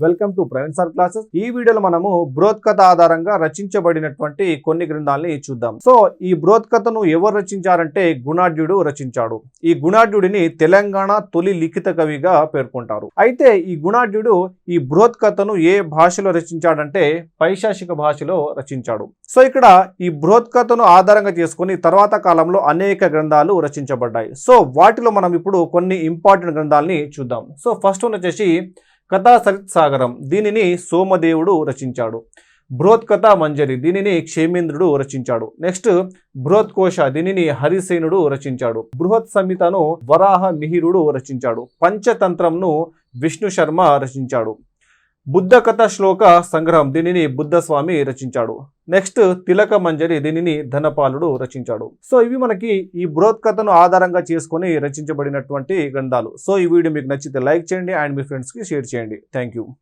Welcome to Praveen sir classes. ఈ వీడియోలో మనము బృహత్కథ ఆధారంగా రచించబడినటువంటి కొన్ని గ్రంథాలని చూద్దాం. సో ఈ బృహత్కథను ఎవరు రచించారంటే గుణాఢ్యుడు రచించాడు. ఈ గుణాఢ్యుడిని తెలంగాణ తొలి లిఖిత కవిగా పేర్కొంటారు. అయితే ఈ గుణాఢ్యుడు ఈ బృహత్కథను ఏ భాషలో రచించాడంటే పైశాచిక భాషలో రచించాడు. సో ఇక్కడ ఈ బృహత్కథను ఆధారంగా చేసుకుని తర్వాత కాలంలో అనేక గ్రంథాలు రచించబడ్డాయి. సో వాటిలో మనం ఇప్పుడు కొన్ని ఇంపార్టెంట్ గ్రంథాలని చూద్దాం. సో ఫస్ట్ వన్ వచ్చేసి కథా సరిత్ సాగరం, దీనిని సోమదేవుడు రచించాడు. బృహత్కథ మంజరి, దీనిని క్షేమేంద్రుడు రచించాడు. నెక్స్ట్ బృహత్కోశ, దీనిని హరిసేనుడు రచించాడు. బృహత్ సంహితను వరాహ మిహిరుడు రచించాడు. పంచతంత్రంను విష్ణు శర్మ రచించాడు. బుద్ధ కథ శ్లోక సంగ్రహం, దీనిని బుద్ధస్వామి రచించాడు. నెక్స్ట్ తిలక మంజరి, దీనిని ధనపాలుడు రచించాడు. సో ఇవి మనకి ఈ బృహత్కథను ఆధారంగా చేసుకొని రచించబడినటువంటి గ్రంథాలు. సో ఈ వీడియో మీకు నచ్చితే లైక్ చేయండి అండ్ మీ ఫ్రెండ్స్కి షేర్ చేయండి. Thank you.